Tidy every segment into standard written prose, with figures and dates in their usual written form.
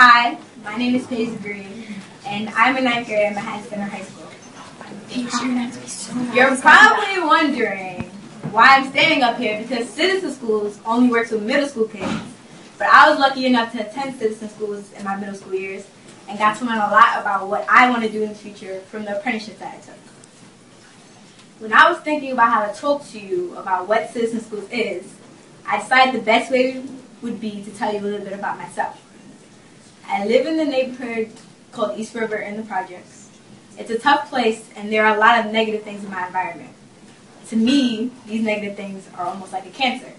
Hi, my name is Paige Legree, and I'm in 9th grade at Manhattan Center High School. You're probably wondering why I'm standing up here, because Citizen Schools only works with middle school kids. But I was lucky enough to attend Citizen Schools in my middle school years and got to learn a lot about what I want to do in the future from the apprenticeship that I took. When I was thinking about how to talk to you about what Citizen Schools is, I decided the best way would be to tell you a little bit about myself. I live in the neighborhood called East River in the projects. It's a tough place, and there are a lot of negative things in my environment. To me, these negative things are almost like a cancer.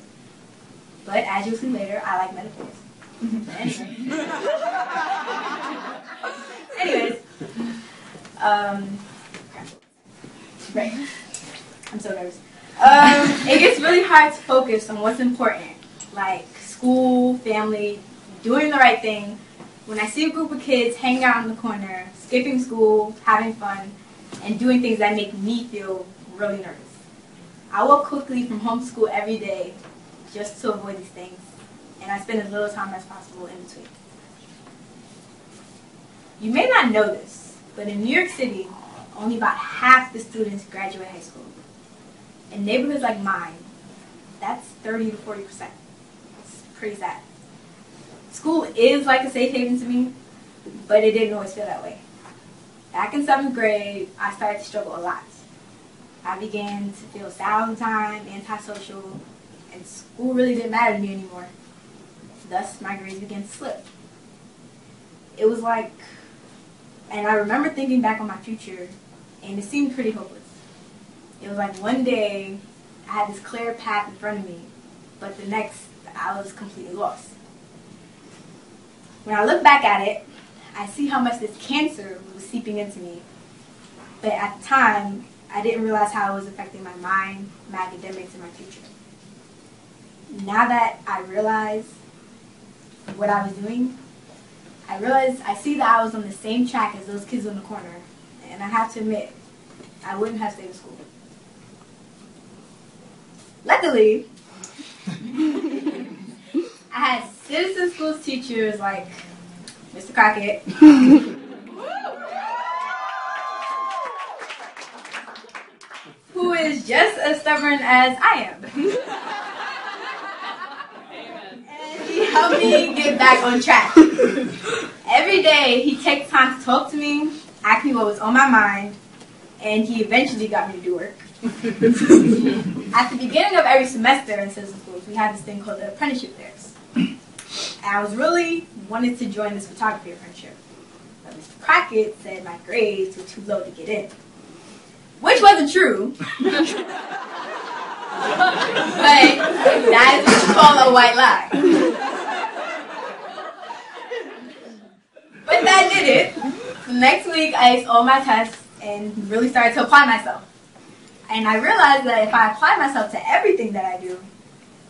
But as you'll see later, I like metaphors. Anyways, right. I'm so nervous. It gets really hard to focus on what's important, like school, family, doing the right thing, when I see a group of kids hanging out in the corner, skipping school, having fun, and doing things that make me feel really nervous. I walk quickly from home to school every day just to avoid these things, and I spend as little time as possible in between. You may not know this, but in New York City, only about half the students graduate high school. In neighborhoods like mine, that's 30 to 40%. It's pretty sad. School is like a safe haven to me, but it didn't always feel that way. Back in 7th grade, I started to struggle a lot. I began to feel sad all the time, antisocial, and school really didn't matter to me anymore. Thus, my grades began to slip. It was like, and I remember thinking back on my future, and it seemed pretty hopeless. It was like one day, I had this clear path in front of me, but the next, I was completely lost. When I look back at it, I see how much this cancer was seeping into me. But at the time, I didn't realize how it was affecting my mind, my academics, and my future. Now that I realize what I was doing, I see that I was on the same track as those kids in the corner. And I have to admit, I wouldn't have stayed in school. Luckily, I had Citizen Schools teachers like Mr. Crockett, who is just as stubborn as I am. And he helped me get back on track. Every day, he takes time to talk to me, ask me what was on my mind, and he eventually got me to do work. At the beginning of every semester in Citizen Schools, we had this thing called the apprenticeship fairs. And I was really wanted to join this photography apprenticeship. But Mr. Crockett said my grades were too low to get in. Which wasn't true. But that is what you call a white lie. But that did it. The next week, I aced all my tests and really started to apply myself. And I realized that if I apply myself to everything that I do,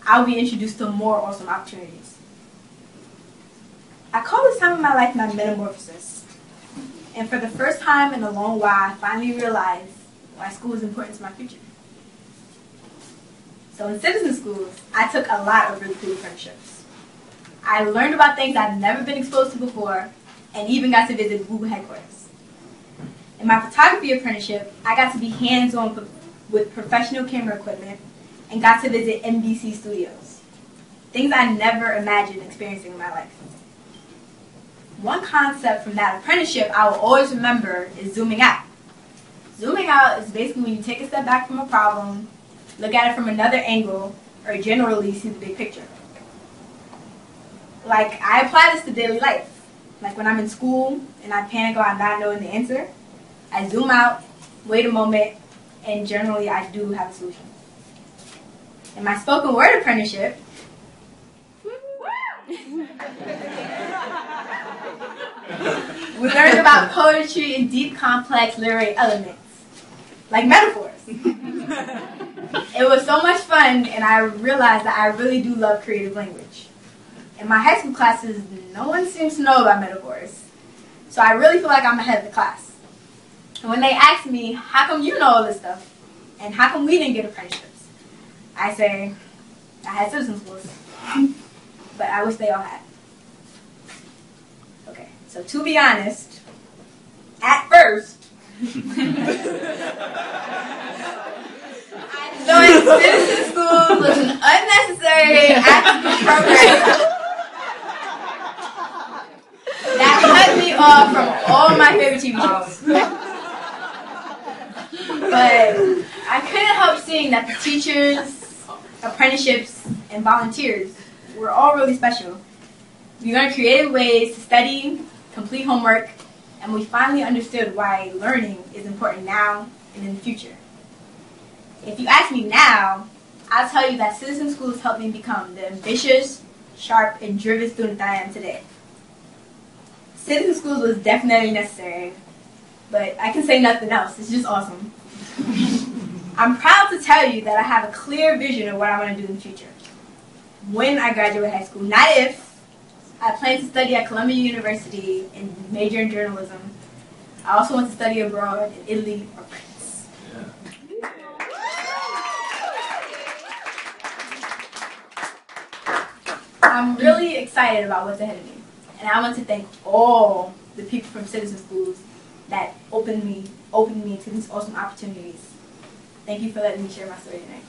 I'll be introduced to more awesome opportunities. I call this time in my life my metamorphosis. And for the first time in a long while, I finally realized why school is important to my future. So in Citizen Schools, I took a lot of really cool apprenticeships. I learned about things I'd never been exposed to before, and even got to visit Google headquarters. In my photography apprenticeship, I got to be hands-on with professional camera equipment and got to visit NBC studios. Things I never imagined experiencing in my life. One concept from that apprenticeship I will always remember is zooming out. Zooming out is basically when you take a step back from a problem, look at it from another angle, or generally see the big picture. Like, I apply this to daily life. Like when I'm in school and I panic about not knowing the answer, I zoom out, wait a moment, and generally I do have a solution. In my spoken word apprenticeship, we learned about poetry and deep, complex literary elements, like metaphors. It was so much fun, and I realized that I really do love creative language. In my high school classes, no one seems to know about metaphors, so I really feel like I'm ahead of the class. And when they ask me, how come you know all this stuff, and how come we didn't get apprenticeships, I say, I had Citizen Schools, but I wish they all had. So to be honest, at first, I thought citizen schools was an unnecessary after-school program that cut me off from all my favorite TV shows. But I couldn't help seeing that the teachers, apprenticeships, and volunteers were all really special. We learned creative ways to study, complete homework, and we finally understood why learning is important now and in the future. If you ask me now, I'll tell you that citizen schools helped me become the ambitious, sharp, and driven student that I am today. Citizen schools was definitely necessary, but I can say nothing else. It's just awesome. I'm proud to tell you that I have a clear vision of what I want to do in the future. When I graduate high school, not if. I plan to study at Columbia University and major in journalism. I also want to study abroad in Italy or France. Yeah. I'm really excited about what's ahead of me. And I want to thank all the people from citizen schools that opened me to these awesome opportunities. Thank you for letting me share my story tonight.